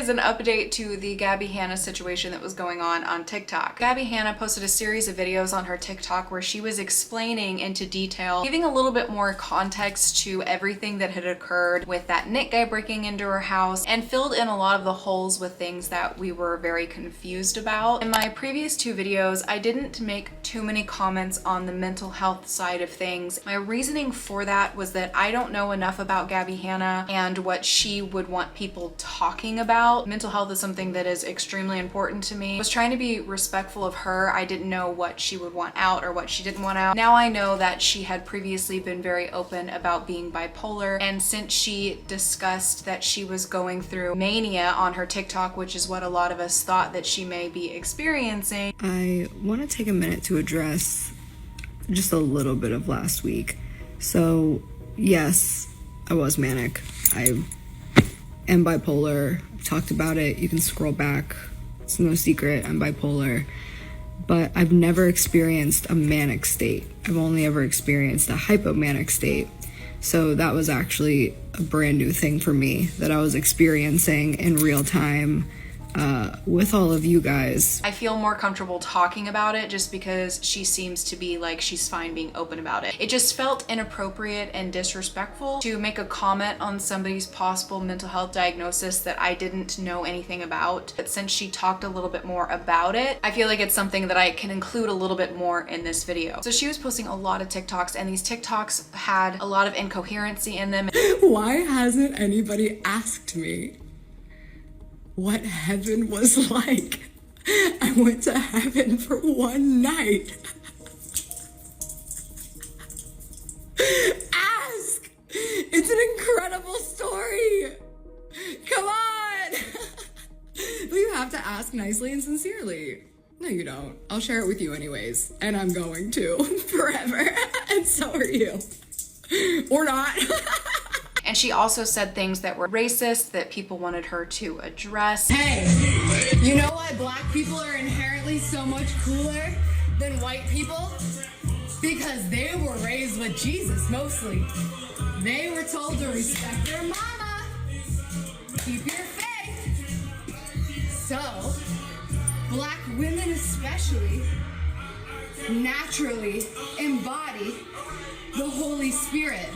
is an update to the Gabbie Hanna situation that was going on TikTok. Gabbie Hanna posted a series of videos on her TikTok where she was explaining into detail, giving a little bit more context to everything that had occurred with that Nick guy breaking into her house, and filled in a lot of the holes with things that we were very confused about. In my previous two videos, I didn't make too many comments on the mental health side of things. My reasoning for that was that I don't know enough about Gabbie Hanna and what she would want people talking about. Mental health is something that is extremely important to me. I was trying to be respectful of her. I didn't know what she would want out or what she didn't want out. Now I know that she had previously been very open about being bipolar, and since she discussed that she was going through mania on her TikTok, which is what a lot of us thought that she may be experiencing. I want to take a minute to address just a little bit of last week. So yes, I was manic. I am bipolar. I've talked about it. You can scroll back. It's no secret. I'm bipolar. But I've never experienced a manic state. I've only ever experienced a hypomanic state. So that was actually a brand new thing for me that I was experiencing in real time with all of you guys. I feel more comfortable talking about it just because she seems to be like she's fine being open about it. It just felt inappropriate and disrespectful to make a comment on somebody's possible mental health diagnosis that I didn't know anything about. But since she talked a little bit more about it, I feel like it's something that I can include a little bit more in this video. So she was posting a lot of TikToks, and these TikToks had a lot of incoherency in them. Why hasn't anybody asked me what heaven was like? I went to heaven for one night. Ask! It's an incredible story. Come on! You have to ask nicely and sincerely. No, you don't. I'll share it with you anyways. And I'm going to forever. And so are you. Or not. And she also said things that were racist that people wanted her to address. Hey, you know why black people are inherently so much cooler than white people? Because they were raised with Jesus mostly. They were told to respect their mama, keep your faith. So, black women especially naturally embody the Holy Spirit.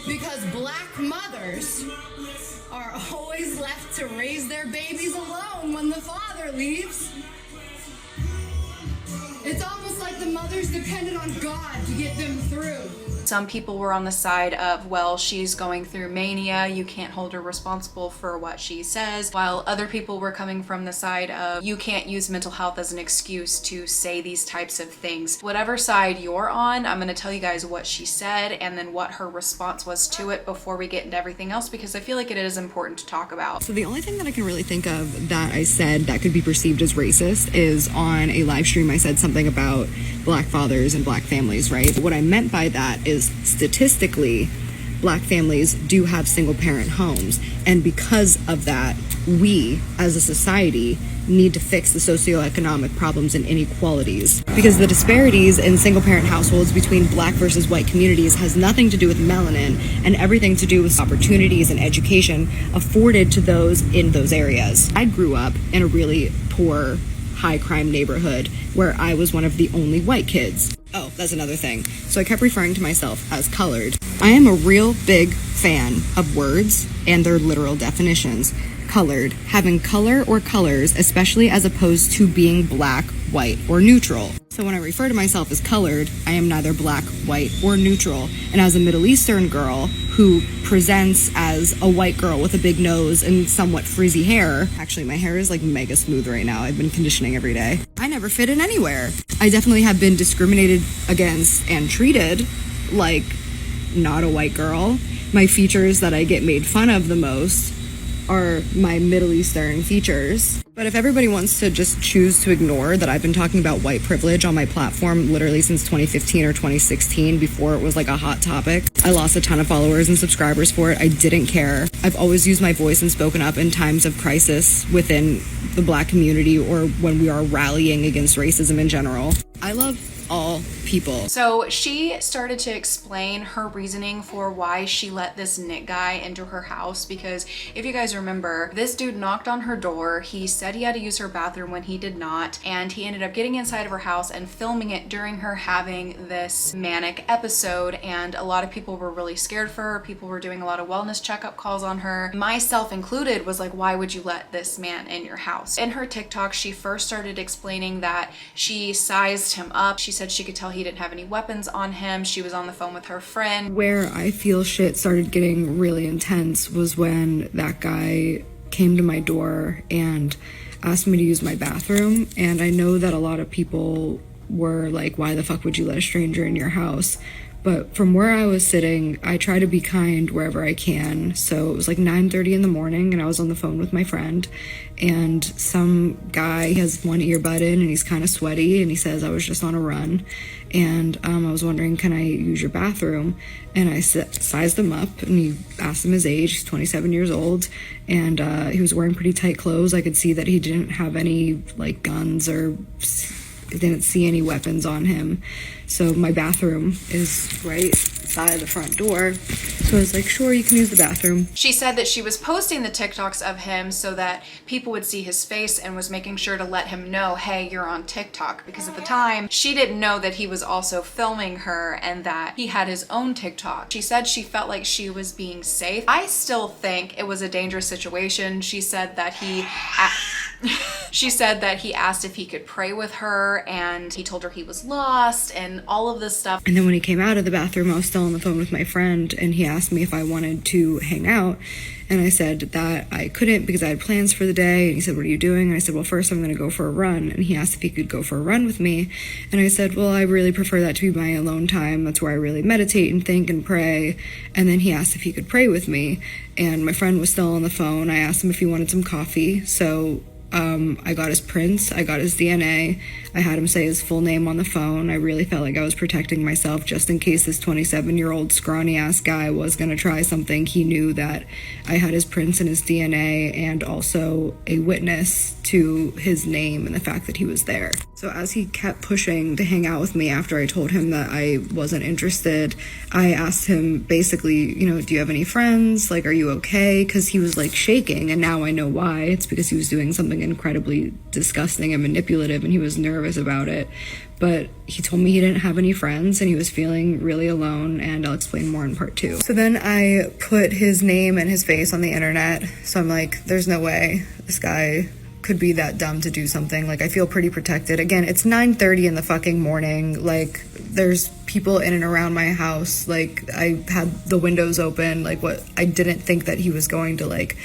Because black mothers are always left to raise their babies alone when the father leaves. It's almost like the mothers depended on God to get them through. Some people were on the side of, well, she's going through mania, you can't hold her responsible for what she says, while other people were coming from the side of, you can't use mental health as an excuse to say these types of things. Whatever side you're on, I'm going to tell you guys what she said and then what her response was to it before we get into everything else, because I feel like it is important to talk about. So the only thing that I can really think of that I said that could be perceived as racist is on a live stream I said something about black fathers and black families, right? What I meant by that is statistically, black families do have single parent homes. And because of that, we as a society need to fix the socioeconomic problems and inequalities. Because the disparities in single parent households between black versus white communities has nothing to do with melanin and everything to do with opportunities and education afforded to those in those areas. I grew up in a really poor, high crime neighborhood where I was one of the only white kids. Oh, that's another thing. So I kept referring to myself as colored. I am a real big fan of words and their literal definitions. Colored, having color or colors, especially as opposed to being black, white, or neutral. So when I refer to myself as colored, I am neither black, white, or neutral. And as a Middle Eastern girl who presents as a white girl with a big nose and somewhat frizzy hair, actually my hair is like mega smooth right now. I've been conditioning every day. I never fit in anywhere. I definitely have been discriminated against and treated like not a white girl. My features that I get made fun of the most are my Middle Eastern features. But if everybody wants to just choose to ignore that I've been talking about white privilege on my platform literally since 2015 or 2016, before it was like a hot topic, I lost a ton of followers and subscribers for it. I didn't care. I've always used my voice and spoken up in times of crisis within the black community or when we are rallying against racism in general. I love all people. So she started to explain her reasoning for why she let this Nick guy into her house, because if you guys remember, this dude knocked on her door. He said he had to use her bathroom when he did not, and he ended up getting inside of her house and filming it during her having this manic episode, and a lot of people were really scared for her. People were doing a lot of wellness checkup calls on her. Myself included was like, why would you let this man in your house? In her TikTok, she first started explaining that she sized him up. She said she could tell he didn't have any weapons on him. She was on the phone with her friend. Where I feel shit started getting really intense was when that guy came to my door and asked me to use my bathroom. And I know that a lot of people were like, why the fuck would you let a stranger in your house? But from where I was sitting, I try to be kind wherever I can. So it was like 9:30 in the morning and I was on the phone with my friend, and some guy has one earbud in and he's kind of sweaty and he says, I was just on a run and I was wondering, can I use your bathroom? And I sized him up and he asked him his age. He's 27 years old and he was wearing pretty tight clothes. I could see that he didn't have any like guns or didn't see any weapons on him. So my bathroom is right side the front door. So I was like, sure, you can use the bathroom. She said that she was posting the TikToks of him so that people would see his face, and was making sure to let him know, hey, you're on TikTok. Because at the time, she didn't know that he was also filming her and that he had his own TikTok. She said she felt like she was being safe. I still think it was a dangerous situation. She said that he asked if he could pray with her, and he told her he was lost and all of this stuff. And then when he came out of the bathroom, I was still on the phone with my friend and he asked me if I wanted to hang out. And I said that I couldn't because I had plans for the day. And he said, what are you doing? And I said, well, first I'm going to go for a run. And he asked if he could go for a run with me. And I said, well, I really prefer that to be my alone time. That's where I really meditate and think and pray. And then he asked if he could pray with me. And my friend was still on the phone. I asked him if he wanted some coffee. So I got his prints, I got his DNA, I had him say his full name on the phone. I really felt like I was protecting myself just in case this 27-year-old scrawny-ass guy was going to try something. He knew that I had his prints and his DNA and also a witness to his name and the fact that he was there. So as he kept pushing to hang out with me after I told him that I wasn't interested, I asked him basically, do you have any friends? Like, are you okay? Because he was like shaking, and now I know why. It's because he was doing something incredibly disgusting and manipulative and he was nervous about it. But he told me he didn't have any friends and he was feeling really alone, and I'll explain more in part 2. So then I put his name and his face on the internet. So I'm like, there's no way this guy could be that dumb to do something. Like, I feel pretty protected. Again, it's 9:30 in the fucking morning. Like, there's people in and around my house. Like, I had the windows open. Like, what? I didn't think that he was going to like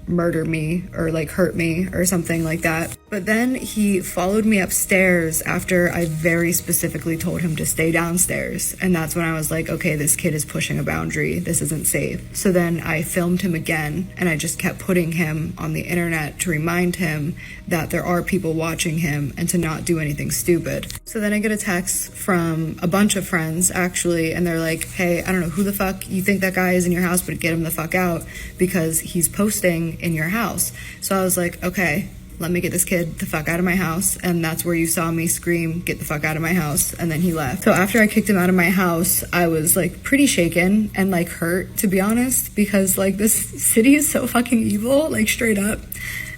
murder me or like hurt me or something like that. But then he followed me upstairs after I very specifically told him to stay downstairs. And that's when I was like, okay, this kid is pushing a boundary. This isn't safe. So then I filmed him again and I just kept putting him on the internet to remind him that there are people watching him and to not do anything stupid. So then I get a text from a bunch of friends actually, and they're like, hey, I don't know who the fuck you think that guy is in your house, but get him the fuck out because he's posting in your house. So I was like, okay, let me get this kid the fuck out of my house. And that's where you saw me scream, get the fuck out of my house. And then he left. So after I kicked him out of my house, I was like pretty shaken and like hurt, to be honest, because like this city is so fucking evil, like straight up.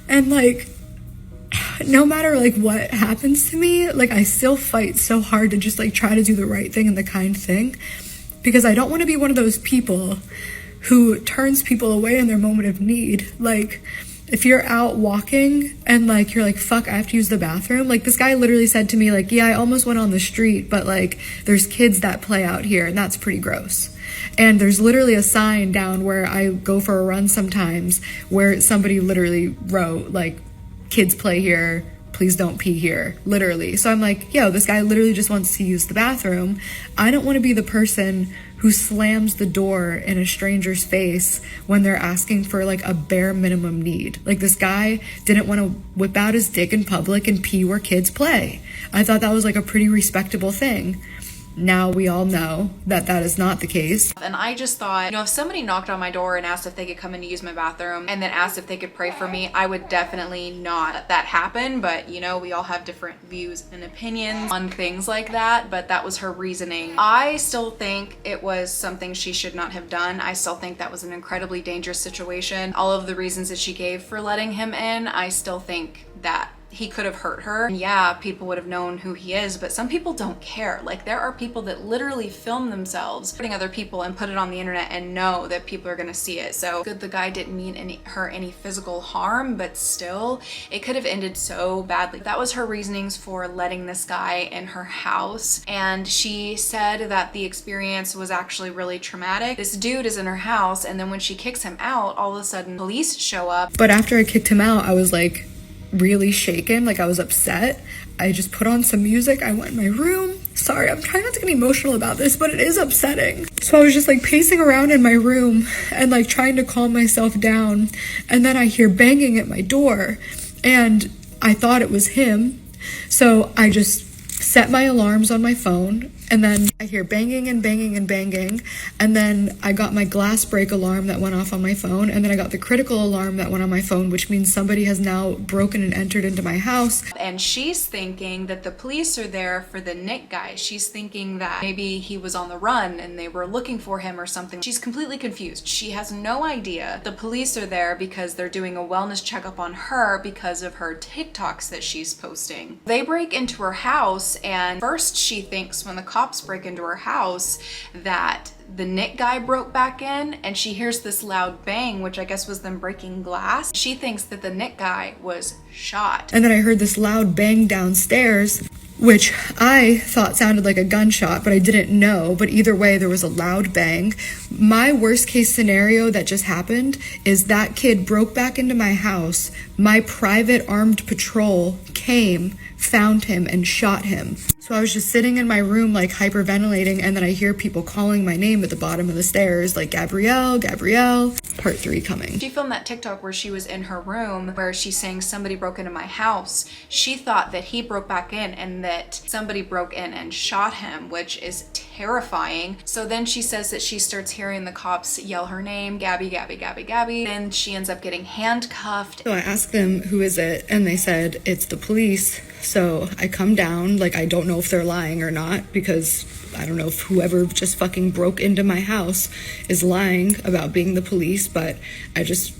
And like, no matter like what happens to me, like I still fight so hard to just like try to do the right thing and the kind thing, because I don't want to be one of those people who turns people away in their moment of need. Like, if you're out walking and like you're like, fuck, I have to use the bathroom. Like, this guy literally said to me like, yeah, I almost went on the street, but like there's kids that play out here and that's pretty gross. And there's literally a sign down where I go for a run sometimes where somebody literally wrote like, kids play here, please don't pee here, literally. So I'm like, yo, this guy literally just wants to use the bathroom. I don't want to be the person who slams the door in a stranger's face when they're asking for like a bare minimum need. Like, this guy didn't want to whip out his dick in public and pee where kids play. I thought that was like a pretty respectable thing. now we all know that that is not the case. And I just thought, you know, if somebody knocked on my door and asked if they could come in to use my bathroom and then asked if they could pray for me, I would definitely not let that happen. But, you know, we all have different views and opinions on things like that. But that was her reasoning. I still think it was something she should not have done. I still think that was an incredibly dangerous situation. All of the reasons that she gave for letting him in, I still think that he could have hurt her. And yeah, people would have known who he is, but some people don't care. Like, there are people that literally film themselves hurting other people and put it on the internet and know that people are gonna see it. So good, the guy didn't mean her any physical harm, but still, it could have ended so badly. That was her reasonings for letting this guy in her house. And she said that the experience was actually really traumatic. This dude is in her house, and then when she kicks him out, all of a sudden police show up. But after I kicked him out, I was like really shaken, like I was upset. I just put on some music, I went in my room. Sorry, I'm trying not to get emotional about this, but it is upsetting. So I was just like pacing around in my room and like trying to calm myself down. And then I hear banging at my door and I thought it was him. So I just set my alarms on my phone, and then I hear banging and banging and banging, and then I got my glass break alarm that went off on my phone, and then I got the critical alarm that went on my phone, which means somebody has now broken and entered into my house. And she's thinking that the police are there for the Nick guy. She's thinking that maybe he was on the run and they were looking for him or something. She's completely confused. She has no idea the police are there because they're doing a wellness checkup on her because of her TikToks that she's posting. They break into her house, and first she thinks when the cops break into her house that the Nick guy broke back in, and she hears this loud bang, which I guess was them breaking glass. She thinks that the Nick guy was shot. And then I heard this loud bang downstairs, which I thought sounded like a gunshot, but I didn't know. But either way, there was a loud bang. My worst case scenario that just happened is that kid broke back into my house. My private armed patrol came, found him, and shot him. So I was just sitting in my room like hyperventilating, and then I hear people calling my name at the bottom of the stairs, like Gabrielle, Gabrielle. Part 3 coming. She filmed that TikTok where she was in her room where she's saying somebody broke into my house. She thought that he broke back in and that somebody broke in and shot him, which is terrifying. So then she says that she starts hearing the cops yell her name, Gabby, Gabby, Gabby, Gabby. Then she ends up getting handcuffed. So I asked them, who is it? And they said, it's the police. So I come down, like I don't know if they're lying or not, because I don't know if whoever just fucking broke into my house is lying about being the police, but I just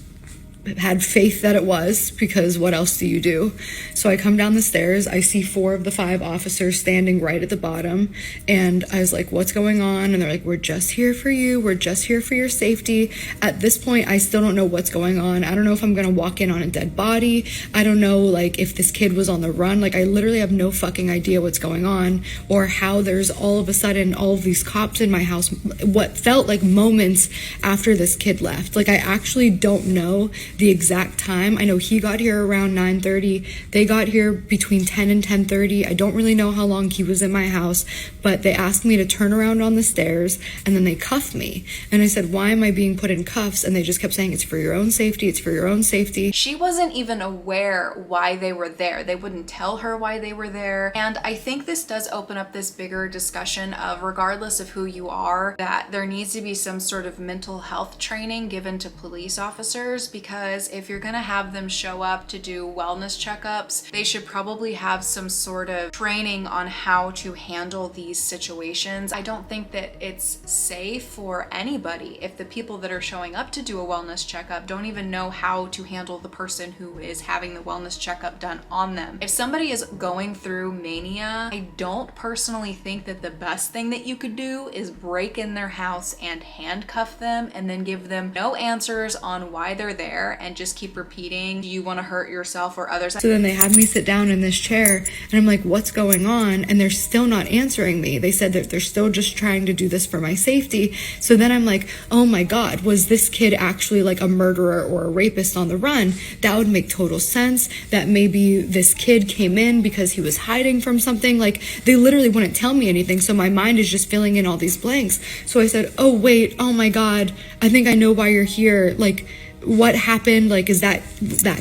had faith that it was, because what else do you do? So I come down the stairs, I see 4 of the 5 officers standing right at the bottom, and I was like, what's going on? And they're like, we're just here for you, we're just here for your safety. At this point, I still don't know what's going on. I don't know if I'm gonna walk in on a dead body. I don't know, like, if this kid was on the run. Like, I literally have no fucking idea what's going on, or how there's all of a sudden all of these cops in my house, what felt like moments after this kid left. Like, I actually don't know the exact time. I know he got here around 9:30. They got here between 10 and 10:30. I don't really know how long he was in my house, but they asked me to turn around on the stairs, and then they cuffed me. And I said, why am I being put in cuffs? And they just kept saying, it's for your own safety, it's for your own safety. She wasn't even aware why they were there. They wouldn't tell her why they were there. And I think this does open up this bigger discussion of, regardless of who you are, that there needs to be some sort of mental health training given to police officers, because if you're gonna have them show up to do wellness checkups, they should probably have some sort of training on how to handle these situations. I don't think that it's safe for anybody if the people that are showing up to do a wellness checkup don't even know how to handle the person who is having the wellness checkup done on them. If somebody is going through mania, I don't personally think that the best thing that you could do is break in their house and handcuff them and then give them no answers on why they're there and just keep repeating, do you want to hurt yourself or others? So then they had me sit down in this chair, and I'm like, what's going on? And they're still not answering me. They said that they're still just trying to do this for my safety. So then I'm like, oh my God, was this kid actually like a murderer or a rapist on the run? That would make total sense. That maybe this kid came in because he was hiding from something. Like, they literally wouldn't tell me anything. So my mind is just filling in all these blanks. So I said, oh wait, oh my God, I think I know why you're here. Like, what happened? Like, is that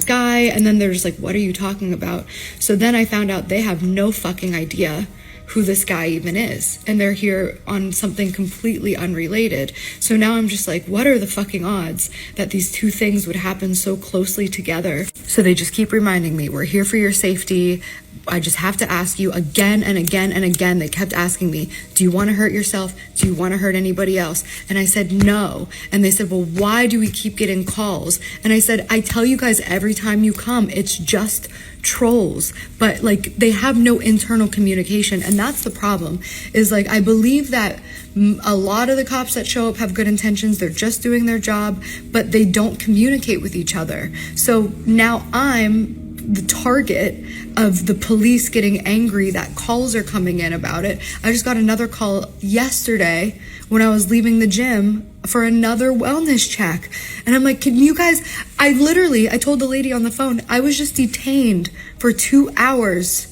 guy? And then they're just like, what are you talking about? So then I found out they have no fucking idea who this guy even is. And they're here on something completely unrelated. So now I'm just like, what are the fucking odds that these two things would happen so closely together? So they just keep reminding me, we're here for your safety. I just have to ask you again and again and again. They kept asking me, do you want to hurt yourself? Do you want to hurt anybody else? And I said, no. And they said, well, why do we keep getting calls? And I said, I tell you guys every time you come, it's just trolls. But like, they have no internal communication. And that's the problem, is like, I believe that a lot of the cops that show up have good intentions. They're just doing their job, but they don't communicate with each other. So now I'm the target of the police getting angry that calls are coming in about it. I just got another call yesterday when I was leaving the gym for another wellness check. And I'm like, can you guys, I told the lady on the phone, I was just detained for 2 hours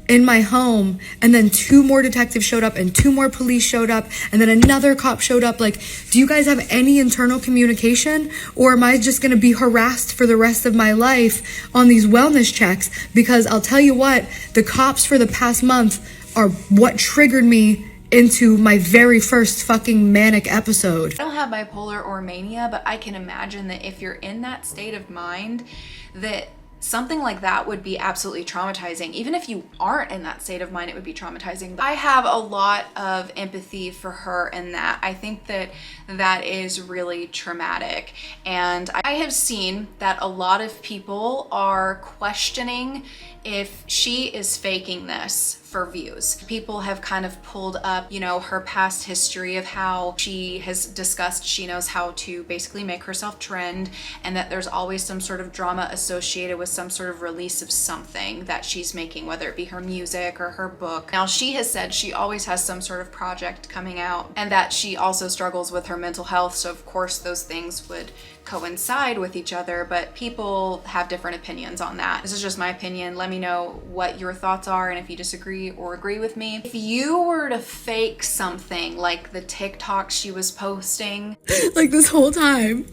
in my home, and then 2 more detectives showed up and 2 more police showed up, and then another cop showed up. Like, do you guys have any internal communication, or am I just going to be harassed for the rest of my life on these wellness checks? Because I'll tell you what, the cops for the past month are what triggered me into my very first fucking manic episode. I don't have bipolar or mania, but I can imagine that if you're in that state of mind, that something like that would be absolutely traumatizing. Even if you aren't in that state of mind, it would be traumatizing. I have a lot of empathy for her in that. I think that that is really traumatic. And I have seen that a lot of people are questioning if she is faking this for views. People have kind of pulled up, you know, her past history of how she has discussed she knows how to basically make herself trend, and that there's always some sort of drama associated with some sort of release of something that she's making, whether it be her music or her book. Now, she has said she always has some sort of project coming out, and that she also struggles with her mental health. So of course those things would coincide with each other, but people have different opinions on that. This is just my opinion. Let me know what your thoughts are and if you disagree or agree with me. If you were to fake something like the TikTok she was posting, like this whole time,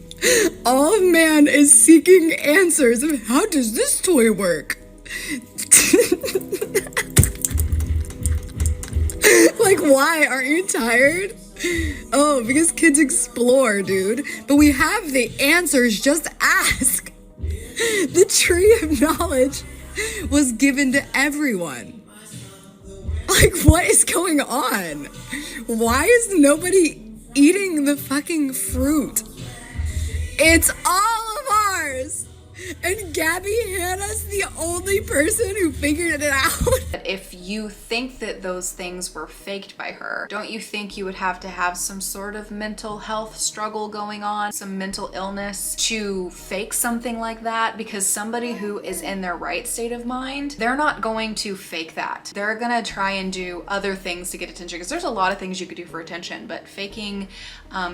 all man is seeking answers of how does this toy work? Like, why? Aren't you tired? Oh, because kids explore, dude. But we have the answers, just ask. The tree of knowledge was given to everyone. Like, what is going on? Why is nobody eating the fucking fruit? It's all of ours. And Gabbie Hanna's the only person who figured it out. If you think that those things were faked by her, don't you think you would have to have some sort of mental health struggle going on, some mental illness to fake something like that? Because somebody who is in their right state of mind, they're not going to fake that. They're gonna try and do other things to get attention, because there's a lot of things you could do for attention, but faking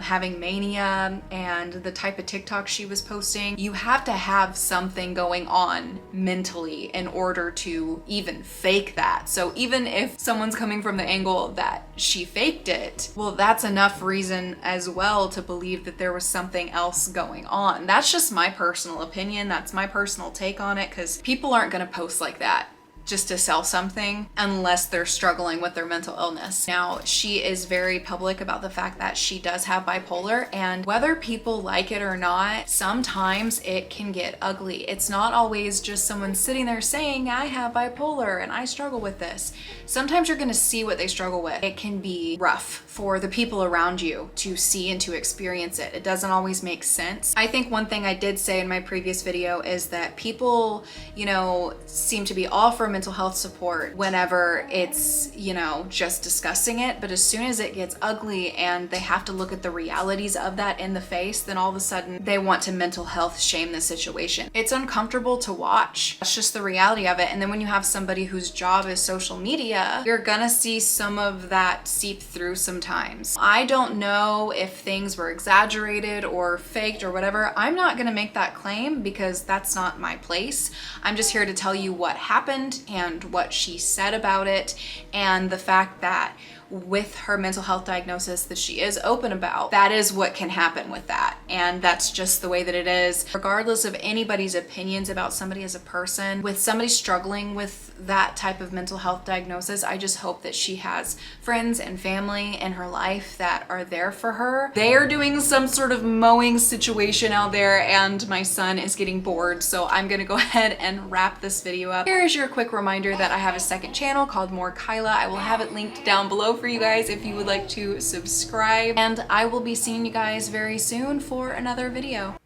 having mania and the type of TikTok she was posting, you have to have something going on mentally in order to even fake that. So even if someone's coming from the angle that she faked it, well, that's enough reason as well to believe that there was something else going on. That's just my personal opinion. That's my personal take on it, because people aren't gonna post like that just to sell something unless they're struggling with their mental illness. Now, she is very public about the fact that she does have bipolar, and whether people like it or not, sometimes it can get ugly. It's not always just someone sitting there saying, I have bipolar and I struggle with this. Sometimes you're gonna see what they struggle with. It can be rough for the people around you to see and to experience it. It doesn't always make sense. I think one thing I did say in my previous video is that people, you know, seem to be all for mental health support whenever it's, you know, just discussing it, but as soon as it gets ugly and they have to look at the realities of that in the face, then all of a sudden they want to mental health shame the situation. It's uncomfortable to watch. That's just the reality of it. And then when you have somebody whose job is social media, you're gonna see some of that seep through sometimes. I don't know if things were exaggerated or faked or whatever. I'm not gonna make that claim because that's not my place. I'm just here to tell you what happened and what she said about it, and the fact that with her mental health diagnosis that she is open about, that is what can happen with that. And that's just the way that it is. Regardless of anybody's opinions about somebody as a person, with somebody struggling with that type of mental health diagnosis, I just hope that she has friends and family in her life that are there for her. They are doing some sort of mowing situation out there and my son is getting bored, so I'm gonna go ahead and wrap this video up. Here is your quick reminder that I have a second channel called More Kyeluh. I will have it linked down below for you guys if you would like to subscribe, and I will be seeing you guys very soon for another video.